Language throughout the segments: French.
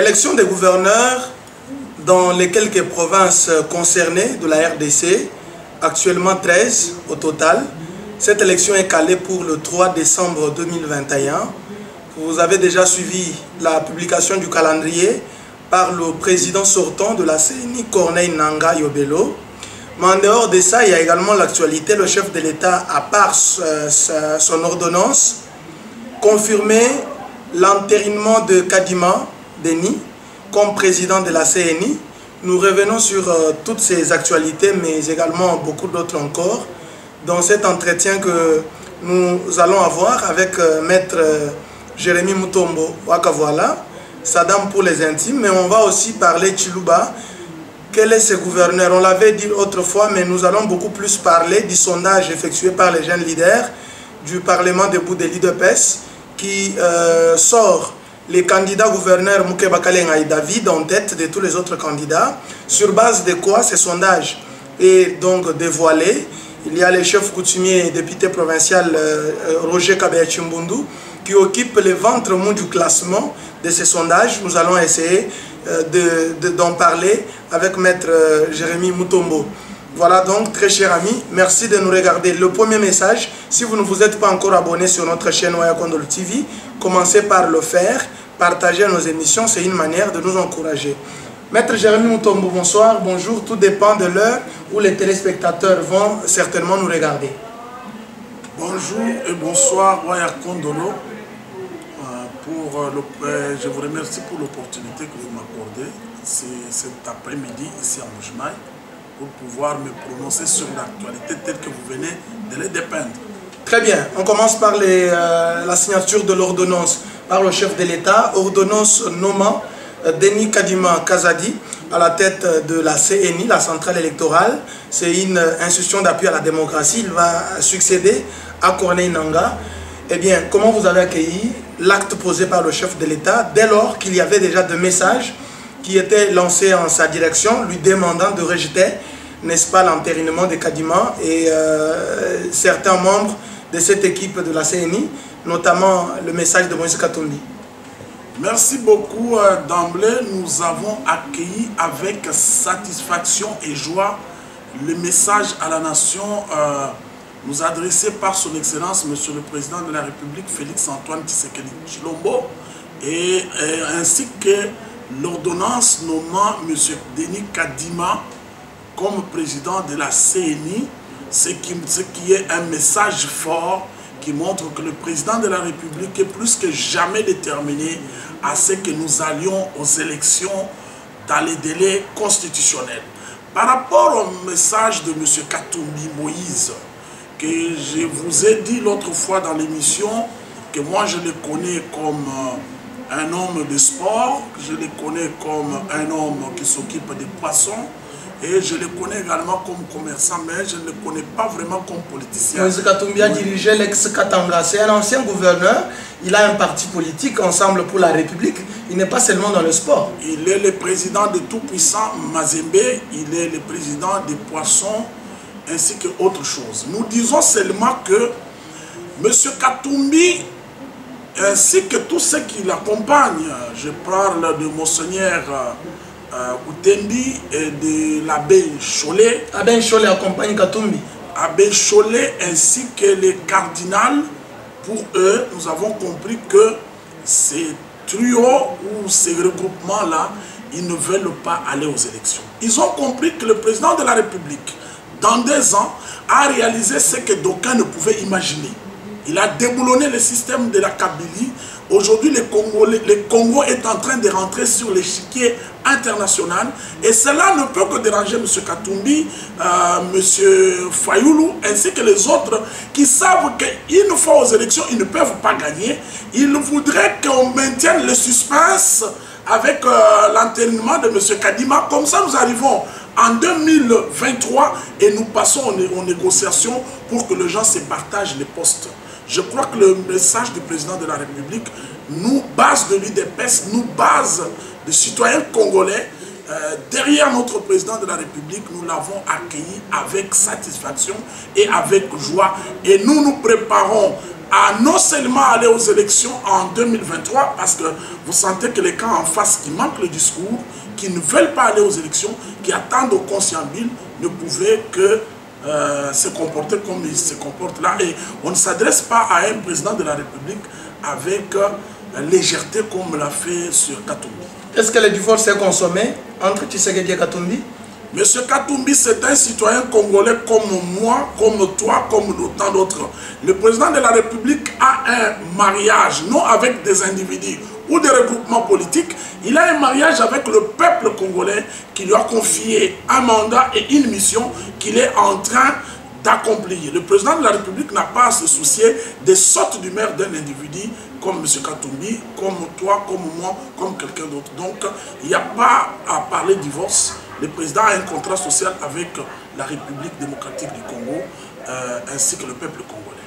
Élection des gouverneurs dans les quelques provinces concernées de la RDC, actuellement 13 au total. Cette élection est calée pour le 3 décembre 2021. Vous avez déjà suivi la publication du calendrier par le président sortant de la CENI, Corneille Nangaa Yobelo. Mais en dehors de ça, il y a également l'actualité. Le chef de l'État, à part son ordonnance, confirmé l'entérinement de Kadima Denis comme président de la CENI. Nous revenons sur toutes ces actualités, mais également beaucoup d'autres encore, dans cet entretien que nous allons avoir avec Maître Jérémy Mutombo Wakavoala, Saddam pour les intimes, mais on va aussi parler Chiluba. Quel est ce gouverneur? On l'avait dit autrefois, mais nous allons beaucoup plus parler du sondage effectué par les jeunes leaders du Parlement debout des l'IDPS qui sort les candidats gouverneurs Moukeba Kalenga et David en tête de tous les autres candidats. Sur base de quoi ce sondage est donc dévoilé? Il y a le chef coutumier et député provincial Roger Kabeya Chimbundu qui occupe le ventre mou du classement de ces sondages. Nous allons essayer d'en parler avec Maître Jérémy Mutombo. Voilà donc, très chers amis, merci de nous regarder. Le premier message, si vous ne vous êtes pas encore abonné sur notre chaîne Waya Kondolo TV, commencez par le faire, partagez nos émissions, c'est une manière de nous encourager. Maître Jérémy Mutombo, bonsoir, bonjour, tout dépend de l'heure où les téléspectateurs vont certainement nous regarder. Bonjour et bonsoir Waya Kondolo. Je vous remercie pour l'opportunité que vous m'accordez cet après-midi ici à Mbujimayi pour pouvoir me prononcer sur l'actualité telle que vous venez de les dépeindre. Très bien, on commence par la signature de l'ordonnance par le chef de l'État, ordonnance nommant Denis Kadima Kazadi à la tête de la CENI, la centrale électorale. C'est une institution d'appui à la démocratie. Il va succéder à Corneille Nangaa. Eh bien, comment vous avez accueilli l'acte posé par le chef de l'État dès lors qu'il y avait déjà des messages qui étaient lancés en sa direction, lui demandant de rejeter, n'est-ce pas, l'entérinement de Kadima et certains membres de cette équipe de la CENI, notamment le message de Moïse Katumbi? Merci beaucoup. D'emblée, nous avons accueilli avec satisfaction et joie le message à la nation nous adressé par son Excellence, Monsieur le Président de la République, Félix-Antoine Tshisekedi Tshilombo, ainsi que l'ordonnance nommant M. Denis Kadima comme président de la CENI, ce qui est un message fort qui montre que le président de la République est plus que jamais déterminé à ce que nous allions aux élections dans les délais constitutionnels. Par rapport au message de M. Katumbi Moïse, que je vous ai dit l'autre fois dans l'émission, que moi je le connais comme un homme de sport, je le connais comme un homme qui s'occupe des poissons, et je le connais également comme commerçant, mais je ne le connais pas vraiment comme politicien. Moïse Katumbi a dirigé l'ex-Katanga, c'est un ancien gouverneur, il a un parti politique, Ensemble pour la République, il n'est pas seulement dans le sport. Il est le président de tout-puissant Mazembe, il est le président des poissons, ainsi que autre chose. Nous disons seulement que M. Katumbi, ainsi que tous ceux qui l'accompagnent, je parle de Monseigneur Utendi et de l'abbé Cholet. Abbé Cholet accompagne Katumbi. Abbé Cholet ainsi que les cardinals, pour eux, nous avons compris que ces trios ou ces regroupements-là, ils ne veulent pas aller aux élections. Ils ont compris que le président de la République, dans 2 ans, a réalisé ce que d'aucuns ne pouvaient imaginer. Il a déboulonné le système de la Kabylie. Aujourd'hui, le Congo est en train de rentrer sur l'échiquier international. Et cela ne peut que déranger M. Katumbi, M. Fayoulou, ainsi que les autres qui savent qu'une fois aux élections, ils ne peuvent pas gagner. Ils voudraient qu'on maintienne le suspense avec l'enterrement de M. Kadima. Comme ça, nous arrivons en 2023 et nous passons aux négociations pour que les gens se partagent les postes. Je crois que le message du président de la République nous base de l'UDPS, nous base de citoyens congolais. Derrière notre président de la République, nous l'avons accueilli avec satisfaction et avec joie. Et nous nous préparons à non seulement aller aux élections en 2023, parce que vous sentez que les camps en face qui manquent le discours, qui ne veulent pas aller aux élections, qui attendent au conciliabule, ne pouvaient que se comporter comme ils se comportent là. Et on ne s'adresse pas à un président de la République avec légèreté comme l'a fait sur Katumbi. Est-ce que le divorce est consommé entre Tshisekedi et Katumbi? Monsieur Katumbi, c'est un citoyen congolais comme moi, comme toi, comme tant d'autres. Le président de la République a un mariage, non avec des individus ou des regroupements politiques. Il a un mariage avec le peuple congolais qui lui a confié un mandat et une mission qu'il est en train d'accomplir. Le président de la République n'a pas à se soucier des sortes d'humeur d'un individu comme M. Katumbi, comme toi, comme moi, comme quelqu'un d'autre. Donc, il n'y a pas à parler de divorce. Le président a un contrat social avec la République démocratique du Congo, ainsi que le peuple congolais.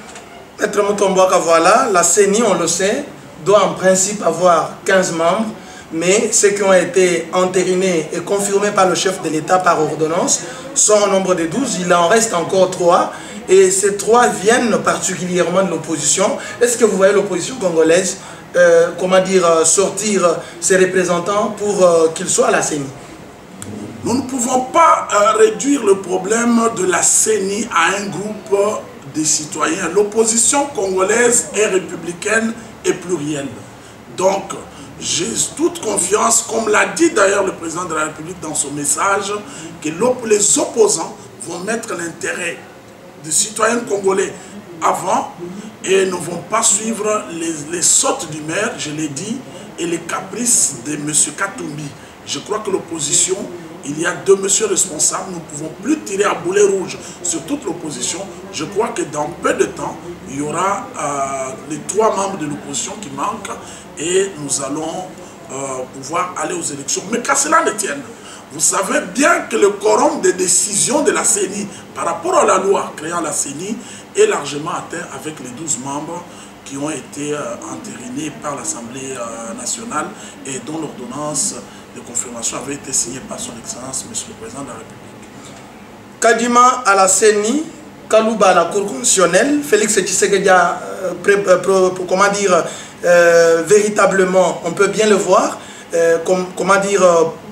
Maître Mutomboka, voilà, la CENI, on le sait, doit en principe avoir 15 membres, mais ceux qui ont été entérinés et confirmés par le chef de l'État par ordonnance sont au nombre de 12, il en reste encore 3, et ces 3 viennent particulièrement de l'opposition. Est-ce que vous voyez l'opposition congolaise, sortir ses représentants pour qu'ils soient à la CENI? Nous ne pouvons pas réduire le problème de la CENI à un groupe de citoyens. L'opposition congolaise est républicaine et plurielle. Donc, j'ai toute confiance, comme l'a dit d'ailleurs le président de la République dans son message, que les opposants vont mettre l'intérêt des citoyens congolais avant et ne vont pas suivre les sautes du maire, je l'ai dit, et les caprices de M. Katumbi. Je crois que l'opposition, il y a 2 messieurs responsables, nous ne pouvons plus tirer à boulet rouge sur toute l'opposition. Je crois que dans peu de temps, il y aura les 3 membres de l'opposition qui manquent et nous allons pouvoir aller aux élections. Mais qu'à cela ne tienne, vous savez bien que le quorum des décisions de la CENI par rapport à la loi créant la CENI est largement atteint avec les 12 membres qui ont été entérinés par l'Assemblée nationale et dont l'ordonnance de confirmation avait été signée par son Excellence, Monsieur le Président de la République. Kadima à la CENI, Kalouba à la Cour constitutionnelle, Félix Tshisekedi a, véritablement, on peut bien le voir,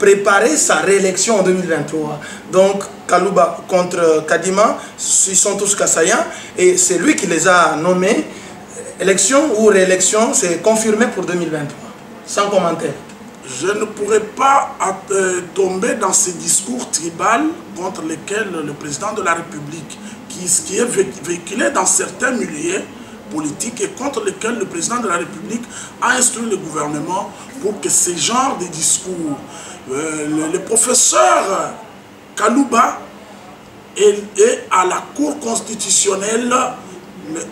préparer sa réélection en 2023. Donc, Kalouba contre Kadima, ils sont tous Kassaïens, et c'est lui qui les a nommés. Élection ou réélection, c'est confirmé pour 2023. Sans commentaire. Je ne pourrais pas tomber dans ces discours tribaux contre lesquels le président de la République, qui est véhiculé dans certains milieux politiques et contre lesquels le président de la République a instruit le gouvernement pour que ces genres de discours, le professeur Kalouba est à la Cour constitutionnelle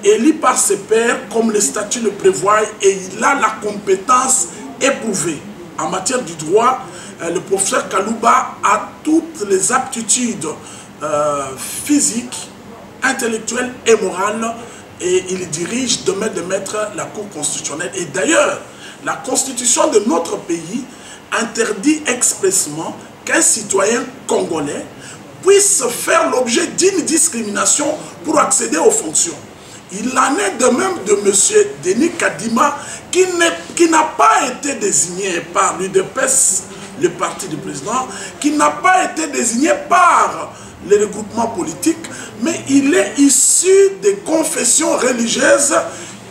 élu par ses pairs comme le statut le prévoit et il a la compétence éprouvée. En matière du droit, le professeur Kalouba a toutes les aptitudes physiques, intellectuelles et morales et il dirige demain de mettre la Cour constitutionnelle. Et d'ailleurs, la constitution de notre pays interdit expressément qu'un citoyen congolais puisse faire l'objet d'une discrimination pour accéder aux fonctions. Il en est de même de M. Denis Kadima qui n'a pas été désigné par l'UDPS, le parti du président, qui n'a pas été désigné par les regroupements politiques, mais il est issu des confessions religieuses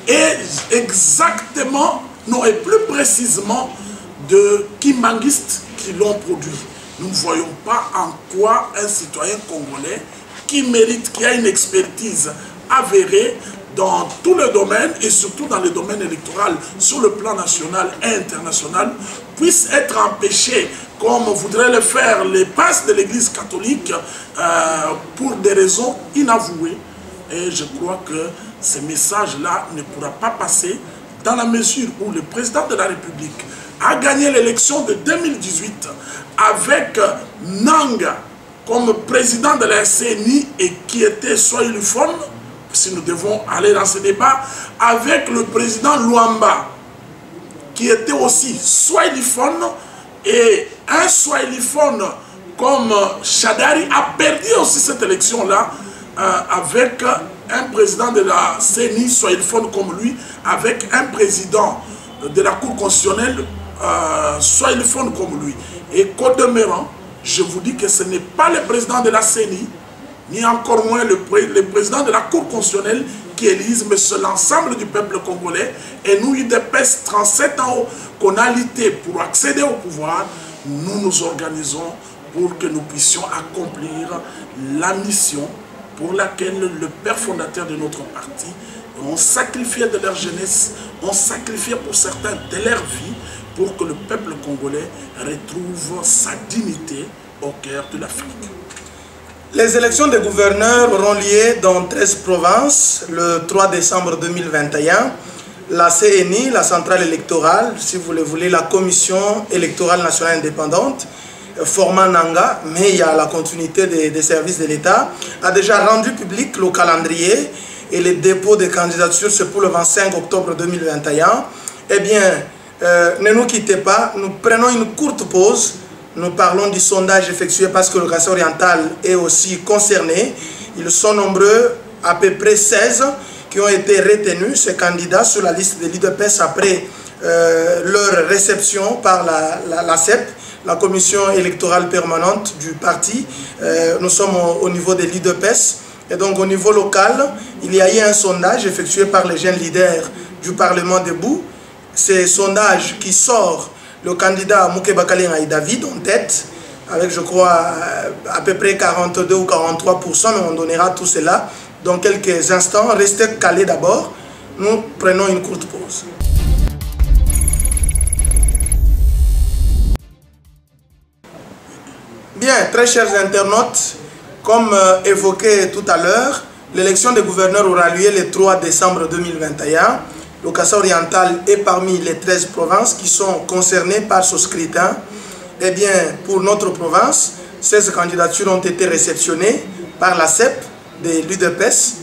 et exactement, non et plus précisément, de Kimangistes qui l'ont produit. Nous ne voyons pas en quoi un citoyen congolais qui mérite, qui a une expertise avérée dans tous les domaines et surtout dans le domaine électoral sur le plan national et international puisse être empêché comme voudraient le faire les princes de l'église catholique pour des raisons inavouées. Et je crois que ce message-là ne pourra pas passer dans la mesure où le président de la République a gagné l'élection de 2018 avec Nanga comme président de la CENI et qui était Swahiliphone, si nous devons aller dans ce débat, avec le président Luamba, qui était aussi Swahiliphone, et un Swahiliphone comme Shadari a perdu aussi cette élection-là avec un président de la CENI soilphone comme lui, avec un président de la Cour constitutionnelle soilphone comme lui. Et qu'au demeurant, je vous dis que ce n'est pas le président de la CENI, ni encore moins le président de la Cour constitutionnelle qui élise, mais c'est l'ensemble du peuple congolais. Et nous, UDPS, 37 ans qu'on a lutté pour accéder au pouvoir, nous nous organisons pour que nous puissions accomplir la mission pour laquelle le père fondateur de notre parti ont sacrifié de leur jeunesse, ont sacrifié pour certains de leur vie, pour que le peuple congolais retrouve sa dignité au cœur de l'Afrique. Les élections des gouverneurs auront lieu dans 13 provinces le 3 décembre 2021. La CENI, la centrale électorale, si vous le voulez, la Commission électorale nationale indépendante, format Nanga, mais il y a la continuité des services de l'État, a déjà rendu public le calendrier et les dépôts de candidatures, c'est pour le 25 octobre 2021. Eh bien, ne nous quittez pas, nous prenons une courte pause. Nous parlons du sondage effectué parce que le Kassai oriental est aussi concerné. Ils sont nombreux, à peu près 16, qui ont été retenus, ces candidats, sur la liste de l'UDPS après leur réception par la CEP, la commission électorale permanente du parti. Nous sommes au niveau de l'UDPS. Et donc au niveau local, il y a eu un sondage effectué par les jeunes leaders du Parlement debout. C'est un sondage qui sort le candidat Mouké Bakalen Aïe David en tête, avec je crois à peu près 42 ou 43%, mais on donnera tout cela dans quelques instants. Restez calés d'abord, nous prenons une courte pause. Bien, très chers internautes, comme évoqué tout à l'heure, l'élection des gouverneurs aura lieu le 3 décembre 2021. Le Kassai oriental est parmi les 13 provinces qui sont concernées par ce scrutin. Eh bien, pour notre province, 16 candidatures ont été réceptionnées par la CEP de l'UDPS.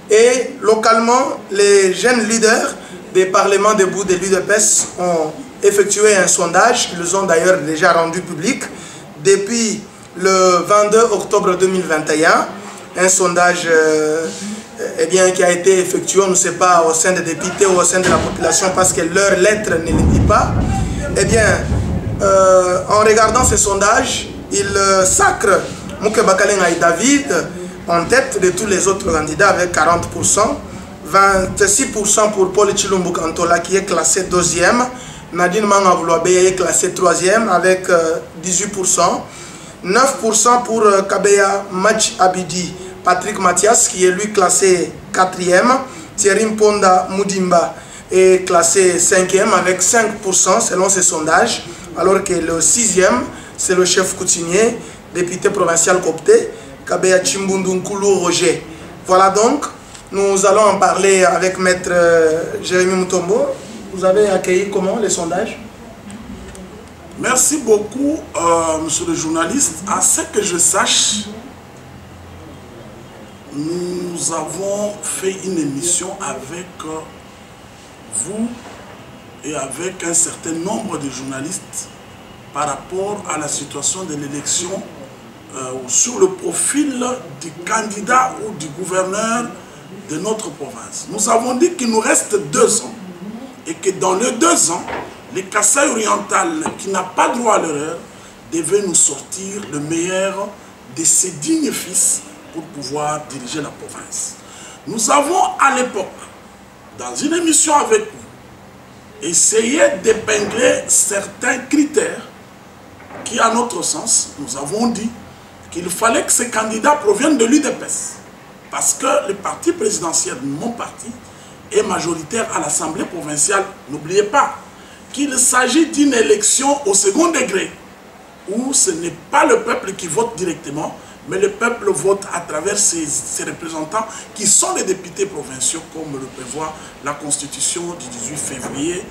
Et localement, les jeunes leaders des parlements debout de l'UDPS ont effectué un sondage. Ils l'ont d'ailleurs déjà rendu public depuis le 22 octobre 2021. Un sondage eh bien, qui a été effectué, on ne sait pas, au sein des députés ou au sein de la population, parce que leur lettre ne le dit pas. Eh bien, en regardant ce sondage, il sacre Mouké Bakalen Aïe David en tête de tous les autres candidats avec 40%, 26% pour Paul Tshilombo Kantola qui est classé 2e, Nadine Mangaboulouabe est classé 3e avec 18%, 9% pour Kabeya Match Abidi Patrick Mathias qui est lui classé 4e, Thierry Mponda Moudimba est classé 5e avec 5% selon ces sondages, alors que le 6e c'est le chef coutumier, député provincial copté, Kabeya Chimbundunkulu Roger. Voilà donc, nous allons en parler avec maître Jérémy Mutombo. Vous avez accueilli comment les sondages? Merci beaucoup, monsieur le journaliste. À ce que je sache, nous avons fait une émission avec vous et avec un certain nombre de journalistes par rapport à la situation de l'élection sur le profil du candidat ou du gouverneur de notre province. Nous avons dit qu'il nous reste 2 ans et que dans les 2 ans, le Kassai oriental, qui n'a pas droit à l'erreur, devait nous sortir le meilleur de ses dignes fils pour pouvoir diriger la province. Nous avons à l'époque, dans une émission avec vous, essayé d'épingler certains critères qui, à notre sens, nous avons dit qu'il fallait que ces candidats proviennent de l'UDPS. Parce que le parti présidentiel, mon parti, est majoritaire à l'Assemblée provinciale. N'oubliez pas qu'il s'agit d'une élection au second degré, où ce n'est pas le peuple qui vote directement, mais le peuple vote à travers ses représentants qui sont les députés provinciaux, comme le prévoit la Constitution du 18 février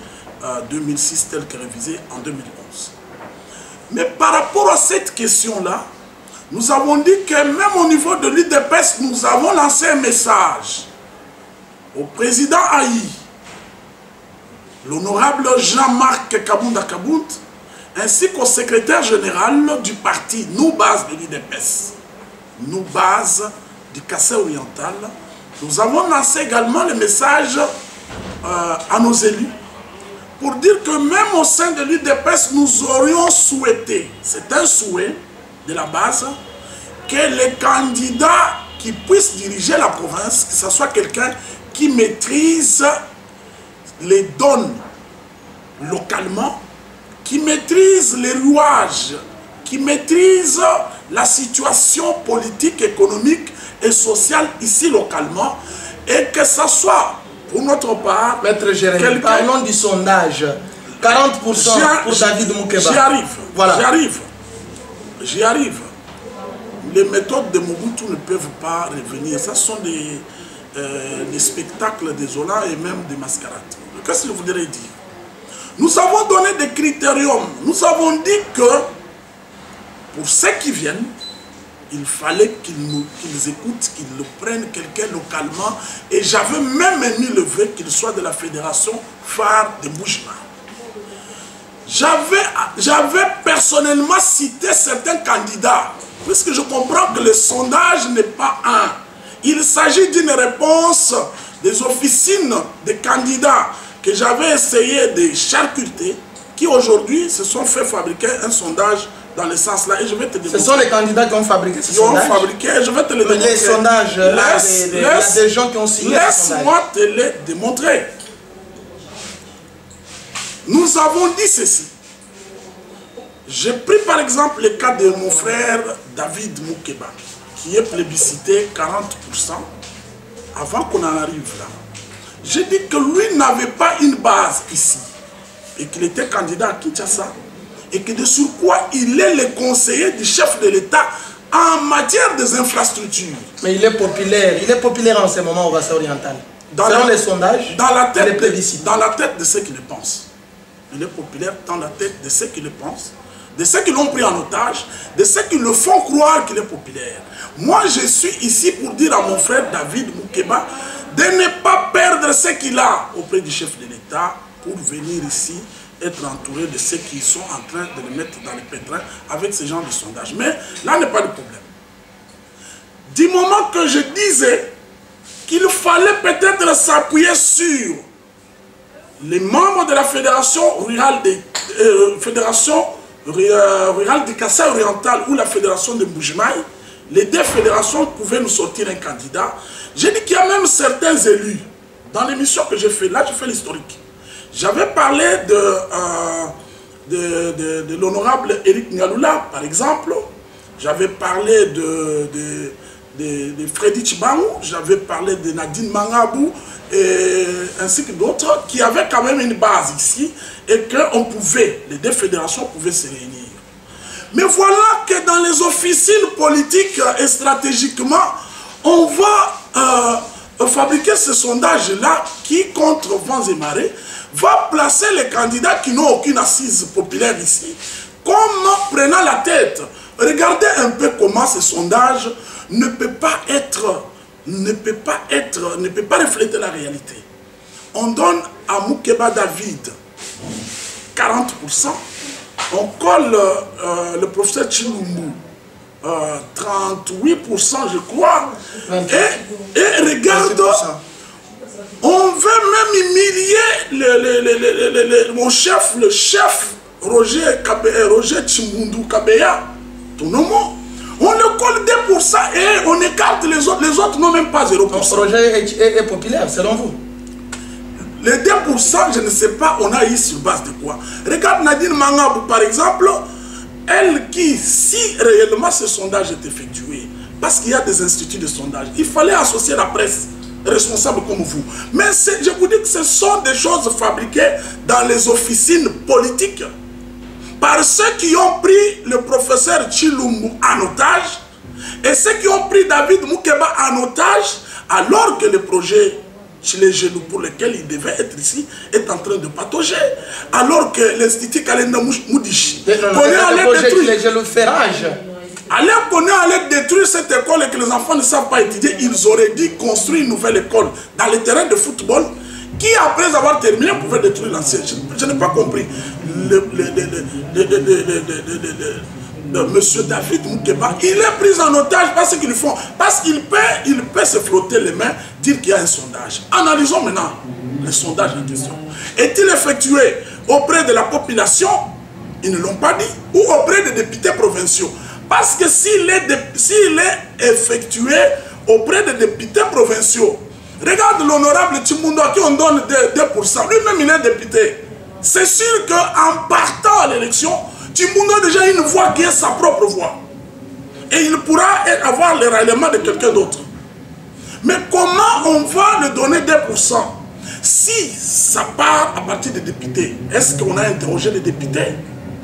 2006, telle que révisée en 2011. Mais par rapport à cette question-là, nous avons dit que même au niveau de l'UDPS, nous avons lancé un message au président Aïe, l'honorable Jean-Marc Kabunda Kabout, ainsi qu'au secrétaire général du parti, nous base de l'UDPS, nous base du Kassai oriental, nous avons lancé également le message à nos élus pour dire que même au sein de l'UDPS, nous aurions souhaité, c'est un souhait de la base, que les candidats qui puissent diriger la province, que ce soit quelqu'un qui maîtrise les donnes localement, qui maîtrise les rouages, qui maîtrise la situation politique, économique et sociale ici localement, et que ce soit pour notre part... Maître Jérémy, parlons du sondage. 40% pour David Moukeba. J'y arrive, voilà. J'y arrive. Les méthodes de Mobutu ne peuvent pas revenir. Ce sont des spectacles désolants et même des mascarades. Qu'est-ce que je voudrais dire? Nous avons donné des critériums. Nous avons dit que pour ceux qui viennent, il fallait qu'ils écoutent, qu'ils le prennent quelqu'un localement. Et j'avais même émis le vœu qu'il soit de la fédération phare de Mbujima. J'avais personnellement cité certains candidats, puisque je comprends que le sondage n'est pas un. Il s'agit d'une réponse des officines des candidats que j'avais essayé de charcuter, qui aujourd'hui se sont fait fabriquer un sondage dans le sens là, et je vais te démontrer. Ce sont les candidats qui ont fabriqué ce sondage. Ils ont fabriqué, je vais te le démontrer. Les sondages, il y a des gens qui ont signé. Laisse-moi te les démontrer. Nous avons dit ceci. J'ai pris par exemple le cas de mon frère David Moukeba, qui est plébiscité 40% avant qu'on en arrive là. J'ai dit que lui n'avait pas une base ici, et qu'il était candidat à Kinshasa, et que de surcroît, il est le conseiller du chef de l'État en matière des infrastructures. Mais il est populaire en ce moment au Kassai oriental. Selon les sondages, dans la tête, il est plébiscité. Dans la tête de ceux qui le pensent. Il est populaire dans la tête de ceux qui le pensent, de ceux qui l'ont pris en otage, de ceux qui le font croire qu'il est populaire. Moi, je suis ici pour dire à mon frère David Moukeba de ne pas perdre ce qu'il a auprès du chef de l'État pour venir ici être entouré de ceux qui sont en train de le mettre dans le pétrin avec ce genre de sondage. Mais là n'est pas le problème. Du moment que je disais qu'il fallait peut-être s'appuyer sur les membres de la fédération rurale du Kassai oriental ou la fédération de Mbujimai, les deux fédérations pouvaient nous sortir un candidat. J'ai dit qu'il y a même certains élus, dans l'émission que j'ai fait, là je fais l'historique. J'avais parlé de l'honorable Eric Nyalula, par exemple. J'avais parlé de Freddy Chibangu, j'avais parlé de Nadine Mangabou, ainsi que d'autres qui avaient quand même une base ici et que les deux fédérations pouvaient se réunir. Mais voilà que dans les officines politiques et stratégiquement, on va fabriquer ce sondage-là qui, contre vents et marées, va placer les candidats qui n'ont aucune assise populaire ici, comme prenant la tête. Regardez un peu comment ce sondage ne peut pas refléter la réalité. On donne à Moukeba David 40%, on colle le professeur Chilumbu 38%, je crois, et regarde, on veut même humilier le chef Roger Chimbundu Kabeya, Tonomo. On le colle 2% et on écarte les autres. Les autres n'ont même pas 0%. Donc Roger est populaire, selon vous? Les 2%, je ne sais pas, on a eu sur base de quoi. Regarde Nadine Mangabou, par exemple, elle qui, si réellement ce sondage est effectué, parce qu'il y a des instituts de sondage, il fallait associer la presse responsable comme vous. Mais je vous dis que ce sont des choses fabriquées dans les officines politiques par ceux qui ont pris le professeur Chilumbu en otage et ceux qui ont pris David Moukeba en otage alors que le projet Chile Genoux pour lequel il devait être ici est en train de patauger. Alors que l'Institut Kalenda Moudichi allait détruire cette école et que les enfants ne savent pas étudier, ils auraient dû construire une nouvelle école dans les terrains de football qui, après avoir terminé, pouvait détruire l'ancienne. Je n'ai pas compris Monsieur David Moukeba, il est pris en otage parce qu'ils font. Parce qu'il peut se frotter les mains, dire qu'il y a un sondage. Analysons maintenant le sondage en question. Est-il effectué auprès de la population? Ils ne l'ont pas dit. Ou auprès des députés provinciaux? Parce que s'il est effectué auprès des députés provinciaux, regarde l'honorable Timundo à qui on donne 2%. Lui-même, il est député. C'est sûr qu'en partant à l'élection, Timundo a déjà une voix qui est sa propre voix. Et il pourra avoir le ralliement de quelqu'un d'autre. Mais comment on va le donner 2%? Si ça part à partir des députés, est-ce qu'on a interrogé les députés?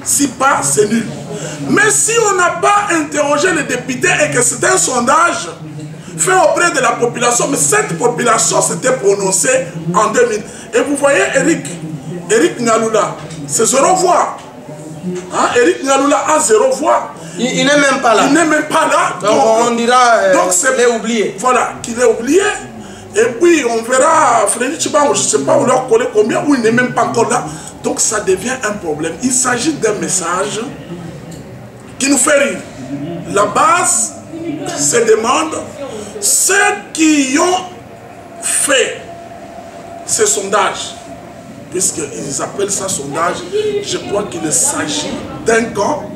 Si pas, c'est nul. Mais si on n'a pas interrogé les députés et que c'est un sondage fait auprès de la population, mais cette population s'était prononcée en 2000. Et vous voyez Eric Ngaloula, c'est 0 voix. Hein? Eric Ngaloula a 0 voix. Il n'est même pas là. Il n'est même pas là. Donc on dira qu'il est oublié. Voilà, qu'il est oublié. Et puis on verra Frédéric Chibango, je ne sais pas où leur coller combien, ou il n'est même pas encore là. Donc ça devient un problème. Il s'agit d'un message qui nous fait rire. La base se demande, ceux qui ont fait ce sondage, puisqu'ils appellent ça sondage, je crois qu'il s'agit d'un camp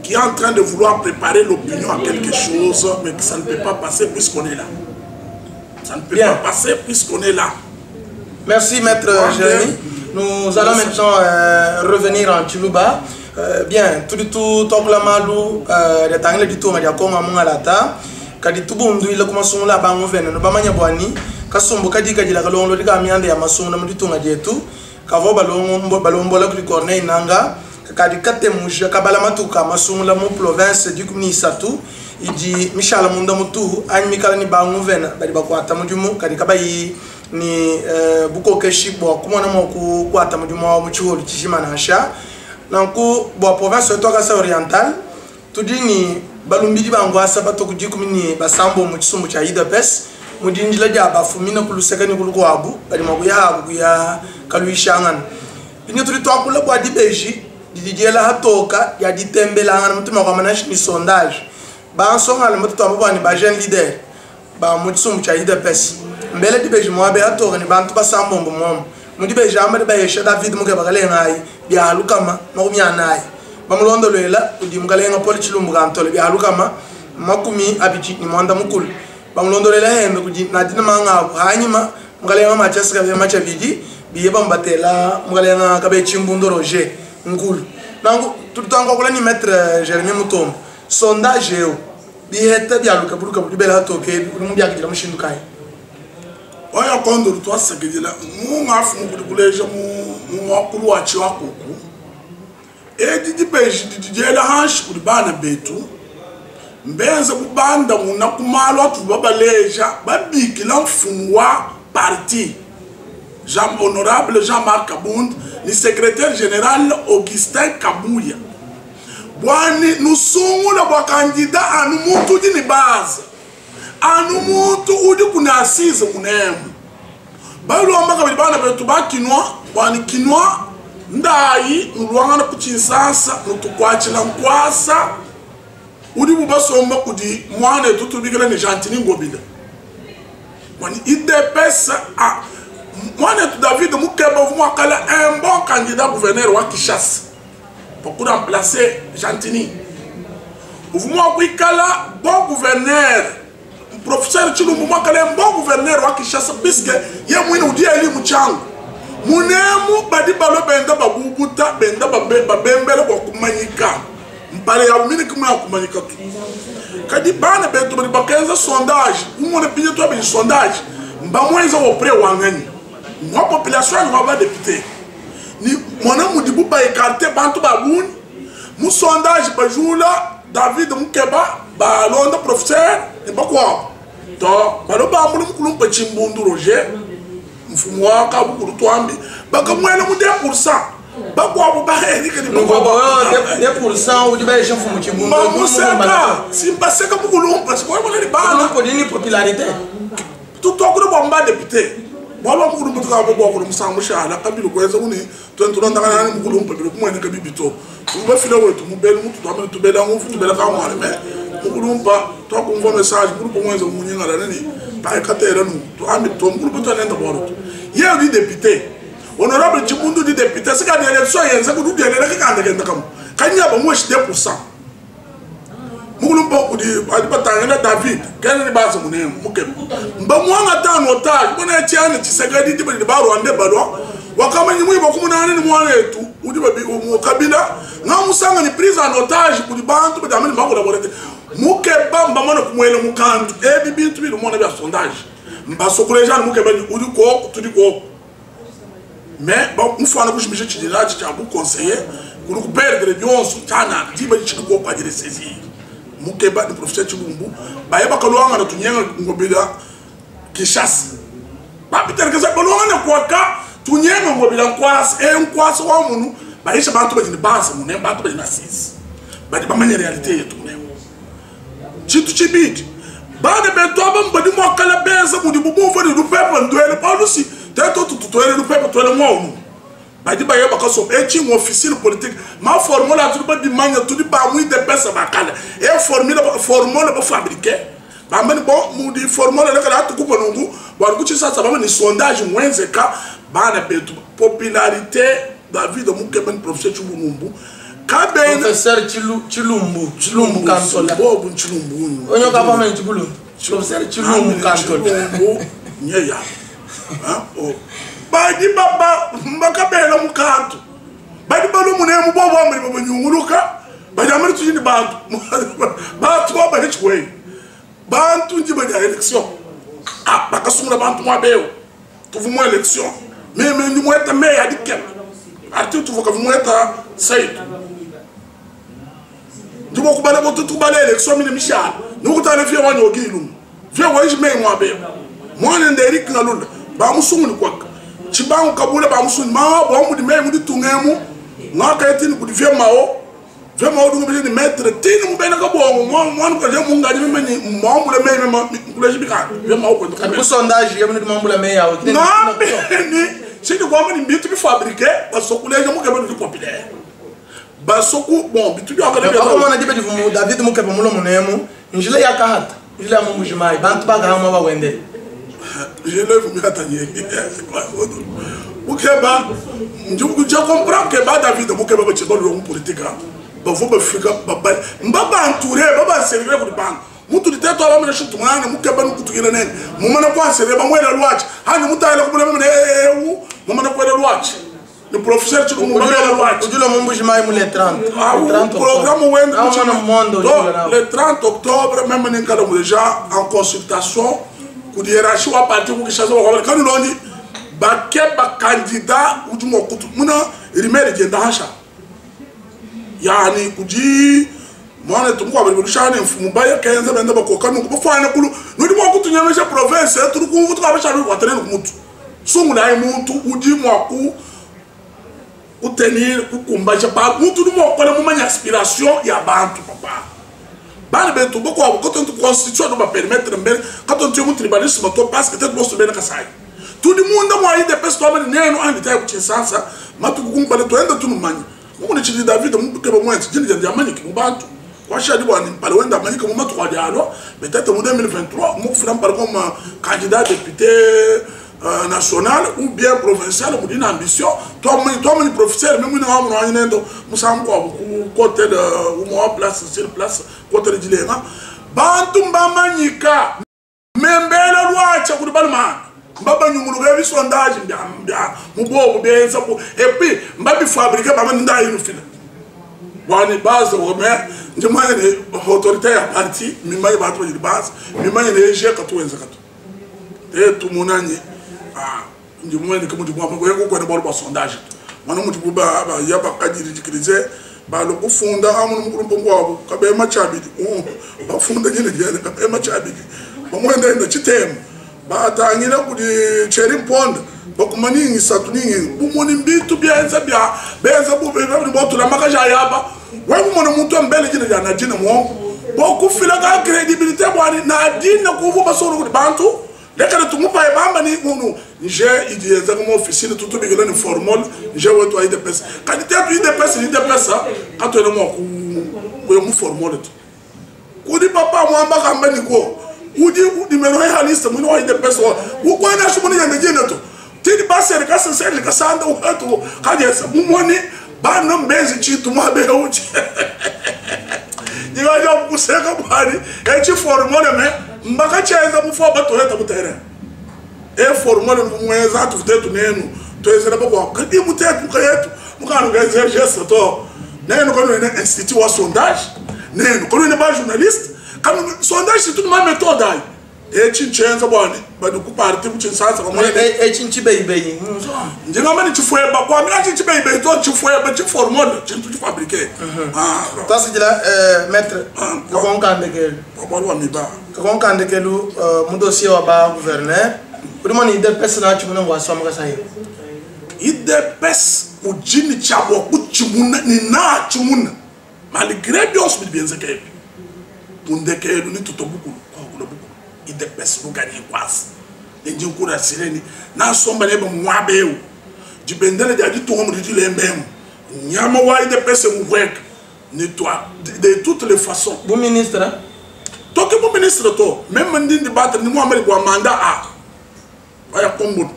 qui est en train de vouloir préparer l'opinion à quelque chose, mais que ça ne peut pas passer puisqu'on est là. Ça ne peut pas passer puisqu'on est là. Merci, Maître Jérémy. Nous allons maintenant revenir en Tchilouba. Bien, tout la malou, les tangles du tout, mais il y a comme un mongalata. Kadi tout bon, il a commencé à la banque, nous pas manier boani. Kasombo kadi kadi la galon, le gamian de Amason, du tout, à tout. Kavo ballon, bola, corneille, nanga. Kadi kate mouche, kabalamatuka, mason, la mon province, du Kuni Satou. Il dit Michel Mundamutu, Anne Mikalani Bangoven, Badibakwa Tamudumu, Kadi Kabayi. Ni buko keshi bo kumona moku kwa tamuduma muchuo luchishima na sha nanku bo province toka sa oriental tudini balumbidi bangwasa batokuji kumini basambo muchisumbu cha UDPS mudinjila ja bafumina kulusekani kuluko abu bali makuya abu ya kaluishangan ini tuli twakula kwa dibeji didijela hatoka ya ditembela ngana mutuma kwa manashi ni sondage ba songa le mutu ambo ni ba jeune leader ba muchisumbu cha UDPS mbele dibeji mwabe atora ni bantu basambombo mom mudibeji amade bayesha David Moukeba kalengai bya lukama makumya nayi bamulondo lela udi mukalenga poli chilumbu kantole bya lukama makumi abiji ni mwanda mukulu bamulondo lela hembe kudi nadina manga hanyima mukalenga machesa ka macha bidi biye bambatela mukalenga kabe chimbundo roger ngulu nangu tutango kula ni Maître Jérémy Mutombo sondage yo biheta bya lukaburuka budibela toke mumbya kidira mushindukai. Oya kondo lutwa sagedela munga afu kuleja mu wakulu wa chiwakuku didi beji didijela hanshi kulibana betu mbenza kubanda muna kumalo atu babaleja babikila mfumu wa parti honorable Jean-Marc Kabound ni secrétaire général Augustin Kabouya bwani nusungula bwa kandida anu muntu dini base anu muntu udi kuna asize munemu balomba kabili bana betu bakinwa bwani kinwa ndayi nulwangana kuchinsasa nutukwachila nkwasa udi bubasomba kudi mwana tutubikela ni Gentini Ngobila bwani IDPS mwana tu David Moukeba vumwakala un bon candidat gouverneur wa Kinshasa pour remplacer Gentini vumwakwikala bon gouverneur professeur Chilumbu mwakala un bon gouverneur wa Kinshasa puisque ye mwini udia elimu changu munemu badi balo benda babubuta benda babembele kwa kumanyika mpale ya umini kuma kumanyika tu kadi bana betu bali bakenza sondage umone pinye to abi sondage mba mwenza opre wangani mwa population wa ba député ni mwana mudibu ba écarter bantu babuni mu sondage bajula David Moukeba ba londa professeur e bakwa to balo ba mbulu mkulumpa chimbundu Roger mfumu waka bukuru twambi bakamwela mu 10% bakwa bo baheri kadi bakwa 10% udi ba chef mu chimbundu museka simbaseka bukulu parce que wala ni bana ko dini popularité tout okuro bomba député baba mukulu mutu ka bobo ko musangu shala kabilo kweza uni twentuna ndanga nani mukulu mpebele kumwene ka bibito tuba fila wetu mubele mutu twamene tubela ngufu tubela ka mwale me mukulu mpa to kumva message mukulu kumwenza munyinga la nani pa katera nu to ami to mukulu mutu anenda boro ye di député honorable Chimundu di député c'est quand l'élection yenza ko du dele ka kanda kenda kam kanya ba mweshi 2%. Mugulumba kudi adipatanga David kene ni basa mune mukebe mba mwanga tano otage bona cyane kisagadi dibali baro ande balwa wakama nyimwe bakumunane ni mwana etu udi babi Kabila ngamusanga ni prise en otage kudi bantu badamani makula borete mukeba mba mwana kumwele mukantu ebi bintu biri mwana bya sondage mba sokulejana mukeba udi ko tudi ko mais ba mfana kushimisha chidirachi cha bu conseiller kuri ku perdre byonso tana dibali chiko kwa dire saisir mukeba ni professeur Chibumbu bayeba kalwanga na tunyenga ngobila kishasi babiterekeza kalwanga na kwaka tunyenga ngobila nkwasa wa munu bayisha bantu bajini base mune bantu bajina sisi badi bamanya realite yetu mune chitu chibidi bade beto abambadi mwakala beza mudi bubumvo ni lupepo ndwele paulusi teto tututuele lupepo tuele mwa badi baye bakaso echi mu officine politique ma formule tu ba di manya tu di ba mu de pesa bakala e formule ba fabriquer ba mani bo mu di formule le kala tu ko nungu ba ku ci sa ba ni sondage mwenze ka ba na betu popularité David Mukeben professeur Chibumbu ka ben professeur Chilumbu Kantola bo Chilumbu onyo ka ba men Chibulu professeur Chilumbu Kantola nyeya o badi baba mbakabela mukantu badi balo munemu bobo amri bobo nyunguluka badi amri tujini bantu bantu bali chwe bantu njiba ya election bakasungula bantu mwabeo tuvumo election meme ndi mweta meya dikem arti tuvuka mweta said ndibo kubala botu tubala election mine mishal nukutana fie wanyo gilu fie waji me mwabeo mwana nderik ngalunda ba musunguni kwaka chibangu kabula ba musuni ma bo mu di me mu di tungemu ngaka etini ku di vemao du ngobele ni maître tini mu bena ka bo mo ko je mu ngadi me ni mo mu le me ma ku le jibika vemao ko ku sondage yemu ni mo le me ya o ni c'est que comme ni bitu bi fabriquer parce que ku le mu ke be du populaire ba soku bon bitu bi akale be ko mo na dibe di mu David mu ke be mu lo munemu njile ya kahata njile mu mujimai bantu ba ga mo ba wende je lève mi atanye mukeba je comprends que ba David mukeba ba chego lo politique ba vo ba fika ba mbaba entouré baba servir ko ban mutu di teto aba mena shitu mwana mukeba nukutukira nene mumana kwa servir ba mwela lwachi hani mutayela kubula mena mumana kwa lwachi le professeur tu mu mwela lwachi ujulo mumbuji mai mu le 30 programme wenda le 30 octobre même n'engala déjà en consultation kudi hiérarchie wa parti ku kishazo wa kanu londi ba candidat ujumo kutu muna rimere jenda hasha yani kuji mwana tumko abali bushane mfumu baya kenza benda bakokanu ku bafana kulu nudi mo kutu nyamesha province turu ku vutu kabasha ku atrene ku mutu sungu na muntu uji mo ku utenir ku kumbaja pa mutu mo kola mu manya aspiration ya bantu papa bana betu boko abo quand on constitution doit permettre mbele quand on tient un tribalisme to parce que peut-être bosse bena kasai tout le monde mo ayi de pesto amene neno andi tayi kuchinsansa matu kukumbale to enda tunu manyi mo ne chidi David mu ke ba mwenti jini jandi amani ki mubantu kwa shadi bwani pale wenda amani ko matu kwa dialo peut-être mu 2023 mo kufira par comme candidat député national ou bien provincial ou d'une ambition toi mon professeur même nous avons un nendo nous sommes quoi côté de ou place sur place côté de diléma bantu mbamanyika membele lwacha kuti balma mbaba nyungulu ga sondage mbia mubobo benza ko et puis mbabi fabriquer baba nda yinu fina wani base o me njema ne autorité ya parti mimanye batu di base mimanye ne je katwenza katu tumunanye ndi mwene kama ndibu hapo yeko kwa bolo ba sondage mwana mutu ba ya ba kadiri dikirize ba lo kufunda amu mkulumpongo wabo kabe machabidi bafunda nyine jene kabe machabidi bamwenda enda chitemu ba tangira kudi cheri mponda bakumaningi satuningi bumoni mbitu byenza bya benza bube ni botu la makaja yaba wewe mwana mutu mbele jine jana jine mo bokufila ka credibilité bwani na dine kuvu basoro kudi bantu Dès que tu m'as pas dit, j'ai dit exactement officiel, tout le monde est formol, j'ai ouais toi IDPS. Quand tu es IDPS, quand tu es moi, tu es formol. Quand tu papa moi pas quand ben quoi, ou dit mais non réaliste, moi IDPS ou quoi n'a pas mon yandi neto. Tu dis pas c'est le cas c'est le cas ça ou quand il y a ça, moi ni ba non base tu tu m'as bien ou tu. Il va y pousser comme Paris, et tu formol mais mbaka chenza mufaba toyeta mutere e formol mweza tutetu nenu toyezera bako kadi mutetu kayetu mukanu gaze geste to nenu kono ne institut wa sondage nenu kono ne ba journaliste comme sondage c'est toute ma méthode ai e chinchenza bwana badu ku parti ku chinsanza ko mwana e chinchi beibe ndinga mani chifwe ba kwa mina chinchi beibe to chifwe ba chi formol chintu chi fabriquer toi c'est là maître ko kande ke ko wa mi ba ko kande ke lu mu dossier wa ba gouverneur pour moi ni IDPS na chimuna wa so amaka sai IDPS o jini chabo ku chimuna ni na chimuna malgré bien se bien zakay mundeke lu ni tutobuku ko buku IDPS no gagner quase enji nkura sireni na somba lebe mwabeu jibendele jadi to homo di lembem nyama wa IDPS mwek ni toi de toutes les façons bon ministre to ke bon ministre to même ndi débattre ni Mohamed ko mandat a baya kombo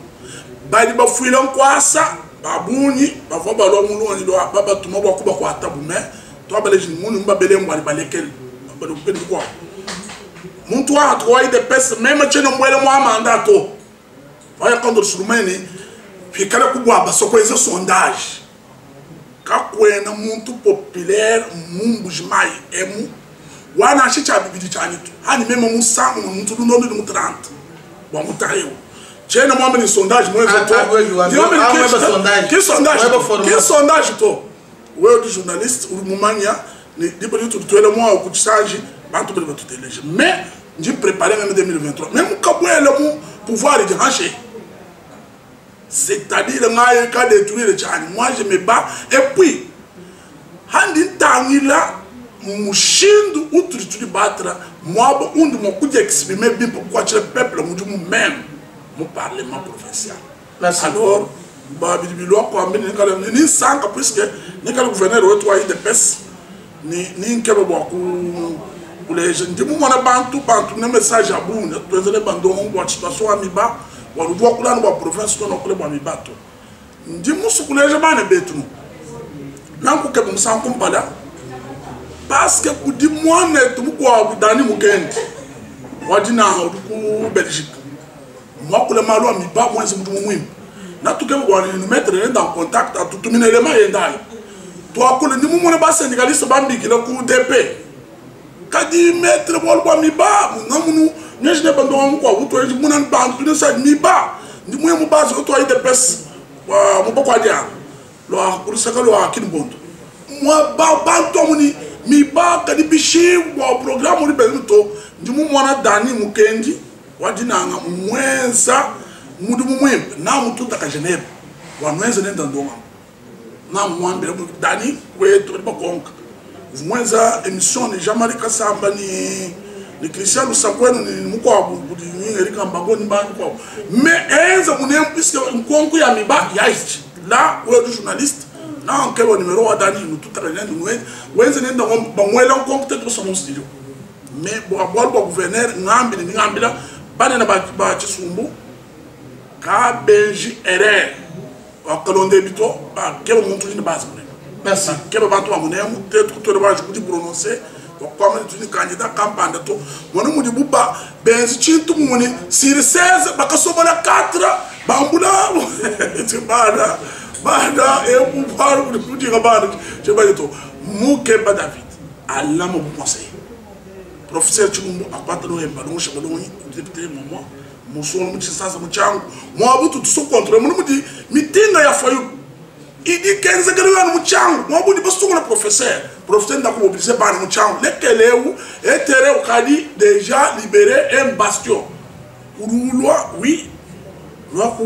ba di ba fuilan kwasa babuni ba fo ba lo munu ni do baba tuma ba ko ba ko atabu me to ba le jin munu ba bele mwari ba lekel ba do pe ko muntu a trois IDPS même tcheno mwele mwa mandat to vaya contre surmene puis kala kubwa ba soko ese sondage ka kwena muntu populaire mumbu jimai emu wana chicha bibidi chani hani même mu samu muntu do ndondo mu 30 bon mutayo tcheno mwa meni sondage mwezo to que sondage to we du journaliste ou mumanya ni dibali to to le mwa ku change bantu bele to téléger mais j'ai préparé même 2023 même quand le pouvoir est déranché c'est-à-dire qu'à détruire le Tchad moi je me bats et puis handi tangila mushindu utri battre moi on de mon coup d'exprimer bien pourquoi le peuple même mon parlement provincial. Merci. Alors bah bilo ko ni sanka puisque ni le gouverneur o toi IDPS ni nkebe boku les jeunes de mon bantu ne message à bout ne tu les bandons on situation amiba on doit couler dans la province qu'on a couler amiba to ndi musu couler je bana betu nanku ke bum san kumpala parce que ku di moi ne tu ko dani mukendi wadina ku Belgique moi couler malo amiba moi c'est mutu muim na tu ke ko ni mettre dans contact à tout minéralement yendai toi couler ni mo ne ba syndicaliste bambi ki le coup d'épée kadi maître bolbo mi ba namunu nyejne bandon ko wuto e munan bantu ne sa mi ba ndi mu mu ba so to IDPS wa mu boko adia lo pour ça que lo akin bondo moi ba bantu muni mi ba kadi bishi wa programme ri bezuto ndi mu mona dani mu kendi wadina nga mwenza mudu mu mwembe na mutu taka Genève wa mwenza ne ndandoma na mwambe dani we to ba konka mwenza émission ni Jean-Marie Kasamba ni Christian Lusakweno ni mukwa budi ni Erika Mbango ni bantu kwa mais enza munem puisque nkonku ya miba yaich là où le journaliste na nkelo numéro wa dani nous tout à l'heure nous wenza nenda bamwela nkonku peut-être son studio mais bo abwa gouverneur ngambi ngambila bana na ba chisumbu ka Belgi erreur wa kalonde bito ba kelo muntu ni base. Merci. Quel va toi mon amour peut-être que tu vas prononcer comme tu es candidat campagne to mon mu di buba ben ci tout mon sur 16 ba ka soba la 4 bambula tu bada et pour voir pour dire bada je vais to mu ke ba David Allah me conseil professeur tu mu apata no emba no shaba no député moi mo so no ci sasa mo changu mo abutu so contre mo mu di mitinga ya fayu idi kenza kero no mchango mwabu di basu na professeur nda ko mobiliser ba no mchango lekeleu etere ukadi déjà libéré un bastion urulwa oui loi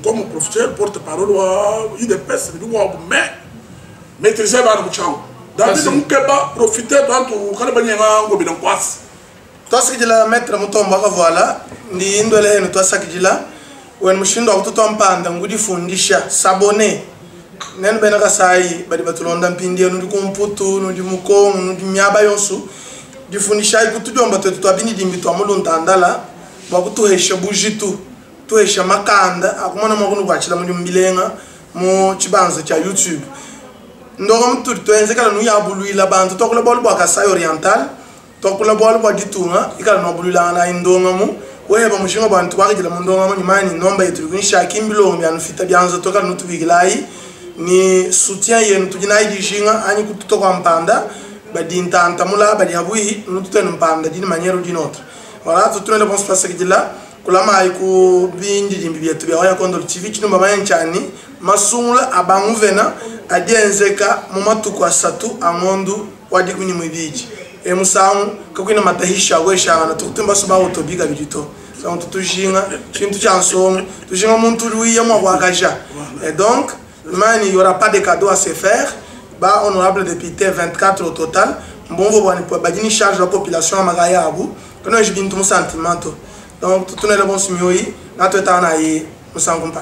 comme professeur porte-parole wa IDPS du ko mais maîtriser ba no mchango David mukeba profiter dans tout kala banyenga ngo bidan kwasi toi ce que la maître mutomba voilà ndi indole heno twasakijila wen mushindo akututo mpanda ngudi fundisha sabone nen bena kasai badi batulonda mpindi nundi kumputu nundi mukongo nundi myaba yonsu difundisha ikutujomba twetu twabini dimbi twamulunta andala bakutuhesha bujitu tuhesha makanda akumana makunu kwachila mundi mbilenga mu chibanza cha YouTube ndoko mtu twenze kala nuyabuluila bantu tokula bolu bwa Kasai Oriental tokula bolu bwa Gitunga ikala nobulula na indonga mu weba mushinga bantu kwakijila mundonga mu nyimani nomba yetu kunshaki mbilongo byanu fita byanza tokala nutubigilai ni soutien yenu tujina idishinga anyi kututo kwa mpanda badi ntanta mula badi habuhi nututene mpanda dini maniero dinotre voilà tutunele bon space kidila kulama aiku bindi dimbi byetu bya waya Kondolo TV kino mama nchani masungula abanguvena adienzeka mumatuko asatu amondu wadi kuni mwibiji musangu kakwina matahisha weshana tukutemba soba autobiga bidito donc tutujinga chintu chanson tujinga muntu ruiya mwa wakaja et donc il n'y aura pas de cadeau à se faire. Bah, honorable député 24 au total. Bon, vous voyez, pour badini charge la population à Magaya Abu. Quand je viens tout mon sentiment. Donc, tout le monde est bon, si nous sommes en train de nous